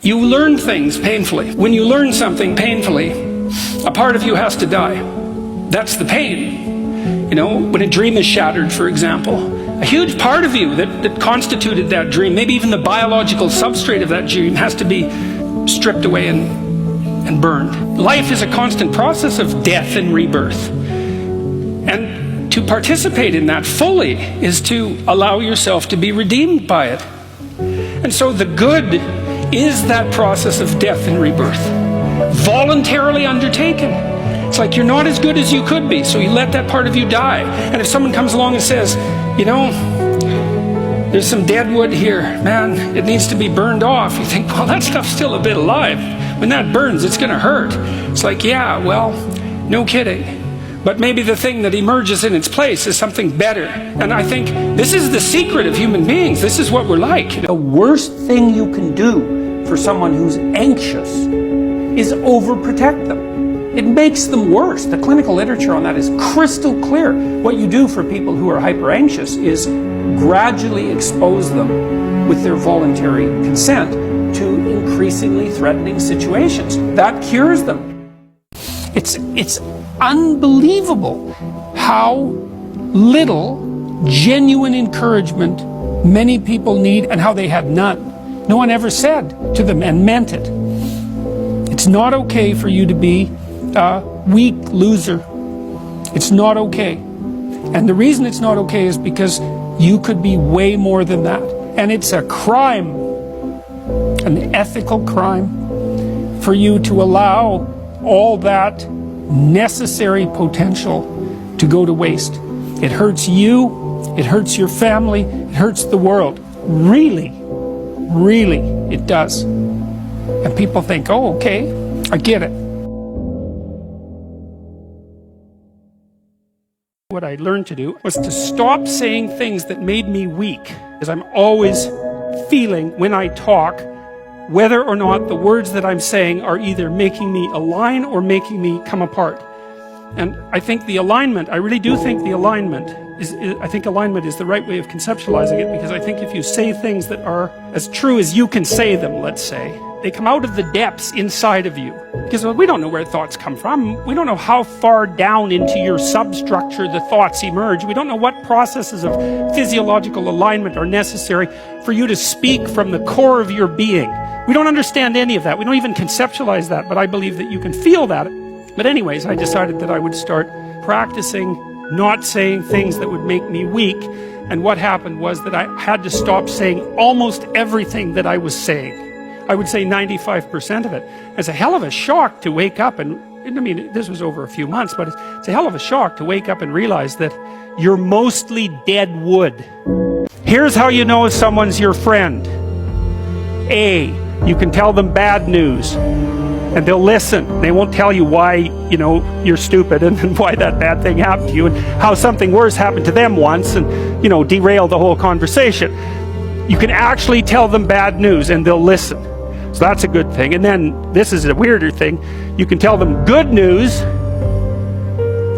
You learn things painfully. When you learn something painfully, a part of you has to die. That's the pain. You know, when a dream is shattered, for example, a huge part of you that constituted that dream, maybe even the biological substrate of that dream, has to be stripped away and burned. Life is a constant process of death and rebirth. And to participate in that fully is to allow yourself to be redeemed by it. And so the good is that process of death and rebirth, voluntarily undertaken. It's like you're not as good as you could be, so you let that part of you die. And if someone comes along and says, you know, there's some dead wood here, man, it needs to be burned off, you think, well, that stuff's still a bit alive. When that burns, it's gonna hurt. It's like, yeah, well, no kidding. But maybe the thing that emerges in its place is something better. And I think this is the secret of human beings. This is what we're like. The worst thing you can do for someone who's anxious is overprotect them. It makes them worse. The clinical literature on that is crystal clear. What you do for people who are hyper anxious is gradually expose them with their voluntary consent to increasingly threatening situations. That cures them. It's unbelievable how little genuine encouragement many people need and how they had none. No one ever said to them and meant it, it's not okay for you to be a weak loser. It's not okay. And the reason it's not okay is because you could be way more than that. And it's a crime, an ethical crime, for you to allow all that necessary potential to go to waste. It hurts you, it hurts your family, it hurts the world. Really, really, it does. And people think, oh, okay, I get it. What I learned to do was to stop saying things that made me weak, because I'm always feeling when I talk whether or not the words that I'm saying are either making me align or making me come apart. And I think the alignment, I really do think the alignment I think alignment is the right way of conceptualizing it, because I think if you say things that are as true as you can say them, let's say, they come out of the depths inside of you. Because we don't know where thoughts come from. We don't know how far down into your substructure the thoughts emerge. We don't know what processes of physiological alignment are necessary for you to speak from the core of your being. We don't understand any of that. We don't even conceptualize that, but I believe that you can feel that. But anyways, I decided that I would start practicing not saying things that would make me weak. And what happened was that I had to stop saying almost everything that I was saying. I would say 95% of it. It's a hell of a shock to wake up and, I mean, this was over a few months, but it's a hell of a shock to wake up and realize that you're mostly dead wood. Here's how you know if someone's your friend. A, you can tell them bad news and they'll listen. They won't tell you why, you know, you're stupid and why that bad thing happened to you and how something worse happened to them once and, you know, derail the whole conversation. You can actually tell them bad news and they'll listen. So that's a good thing. And then, this is a weirder thing, you can tell them good news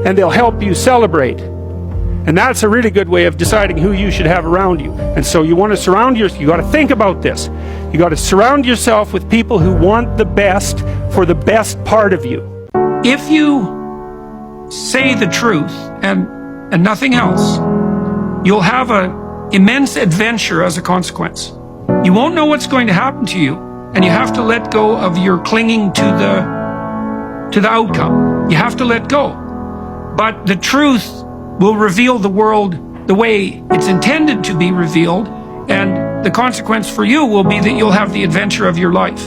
and they'll help you celebrate. And that's a really good way of deciding who you should have around you. And so you want to surround yourself, you got to think about this. You got to surround yourself with people who want the best for the best part of you. If you say the truth and nothing else, you'll have an immense adventure as a consequence. You won't know what's going to happen to you, and you have to let go of your clinging to the outcome. You have to let go. But the truth will reveal the world the way it's intended to be revealed, and the consequence for you will be that you'll have the adventure of your life.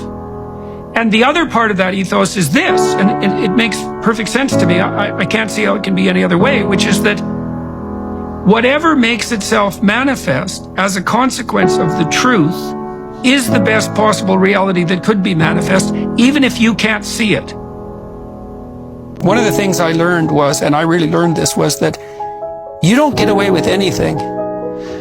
And the other part of that ethos is this, and it makes perfect sense to me. I can't see how it can be any other way, which is that whatever makes itself manifest as a consequence of the truth is the best possible reality that could be manifest, even if you can't see it. One of the things I learned was, and I really learned this, was that you don't get away with anything.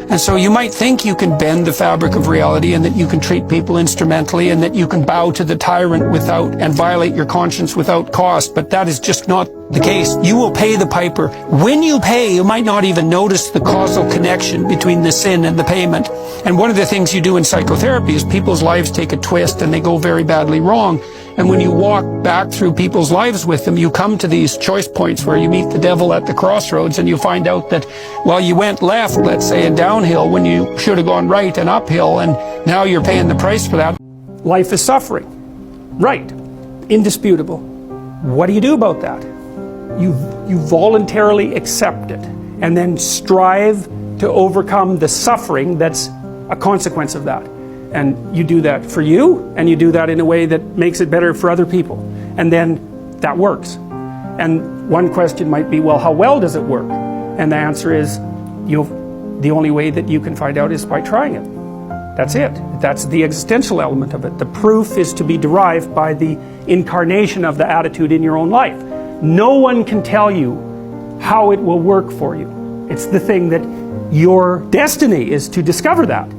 And so you might think you can bend the fabric of reality and that you can treat people instrumentally and that you can bow to the tyrant without and violate your conscience without cost, but that is just not the case, you will pay the piper. When you pay, you might not even notice the causal connection between the sin and the payment. And one of the things you do in psychotherapy is people's lives take a twist and they go very badly wrong. And when you walk back through people's lives with them, you come to these choice points where you meet the devil at the crossroads and you find out that, well, you went left, let's say, and downhill when you should have gone right and uphill, and now you're paying the price for that. Life is suffering. Right. Indisputable. What do you do about that? You voluntarily accept it and then strive to overcome the suffering that's a consequence of that. And you do that for you, and you do that in a way that makes it better for other people. And then that works. And one question might be, well, how well does it work? And the answer is, the only way that you can find out is by trying it. That's it. That's the existential element of it. The proof is to be derived by the incarnation of the attitude in your own life. No one can tell you how it will work for you. It's the thing that your destiny is to discover that.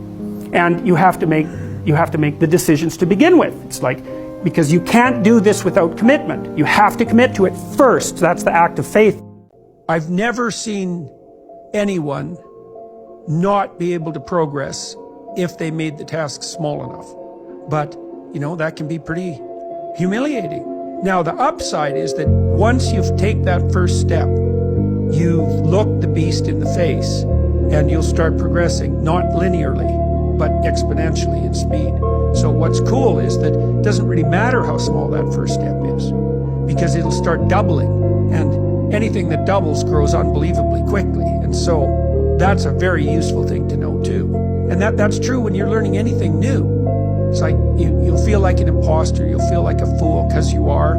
And you have to make the decisions to begin with. It's like, because you can't do this without commitment. You have to commit to it first. That's the act of faith. I've never seen anyone not be able to progress if they made the task small enough. But, that can be pretty humiliating. Now, the upside is that once you take that first step, you look the beast in the face and you'll start progressing, not linearly, but exponentially in speed. So what's cool is that it doesn't really matter how small that first step is, because it'll start doubling, and anything that doubles grows unbelievably quickly. And so that's a very useful thing to know too. And that's true when you're learning anything new. It's like you'll feel like an imposter, you'll feel like a fool, because you are,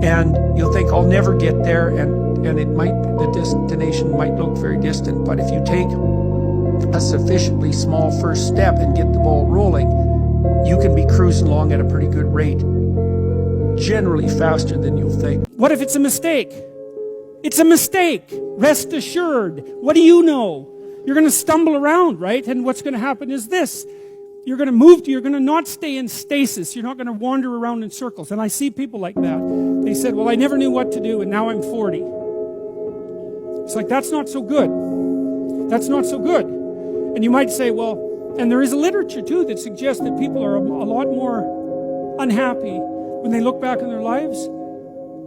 and you'll think, I'll never get there, and the destination might look very distant. But if you take a sufficiently small first step and get the ball rolling, you can be cruising along at a pretty good rate, generally faster than you'll think. What if it's a mistake? It's a mistake. Rest assured. What do you know? You're going to stumble around, right? And what's going to happen is this. You're going to not stay in stasis. You're not going to wander around in circles. And I see people like that. They said, well, I never knew what to do, and now I'm 40. It's like, that's not so good. That's not so good. And you might say, well, and there is a literature too that suggests that people are a lot more unhappy when they look back on their lives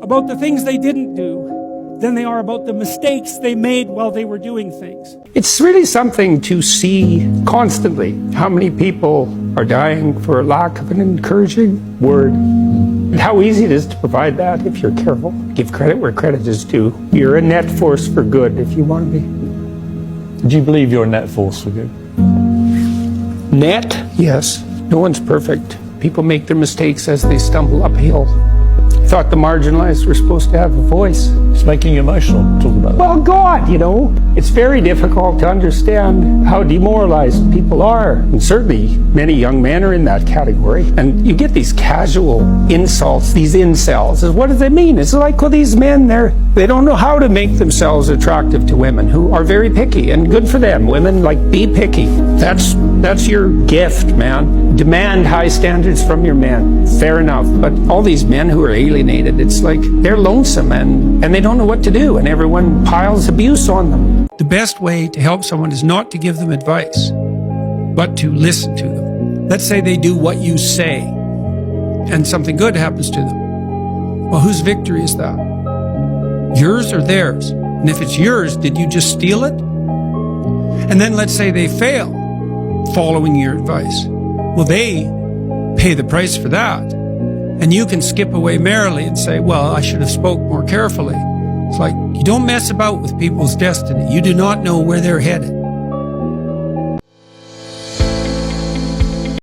about the things they didn't do than they are about the mistakes they made while they were doing things. It's really something to see constantly how many people are dying for lack of an encouraging word. And how easy it is to provide that if you're careful. Give credit where credit is due. You're a net force for good if you want to be. Do you believe you're a net force for good? Net? Yes. No one's perfect. People make their mistakes as they stumble uphill. I thought the marginalized were supposed to have a voice. It's making you emotional talking about that. Well, God, it's very difficult to understand how demoralized people are. And certainly many young men are in that category. And you get these casual insults, these incels. What does it mean? It's like, well, these men, they don't know how to make themselves attractive to women who are very picky, and good for them. Women, be picky. That's your gift, man. Demand high standards from your men. Fair enough. But all these men who are alienated, it's like they're lonesome and they don't know what to do, and everyone piles abuse on them. The best way to help someone is not to give them advice, but to listen to them. Let's say they do what you say and something good happens to them. Well, whose victory is that? Yours or theirs? And if it's yours, did you just steal it? And then let's say they fail following your advice. Well, they pay the price for that. And you can skip away merrily and say, well, I should have spoke more carefully. It's like, you don't mess about with people's destiny. You do not know where they're headed.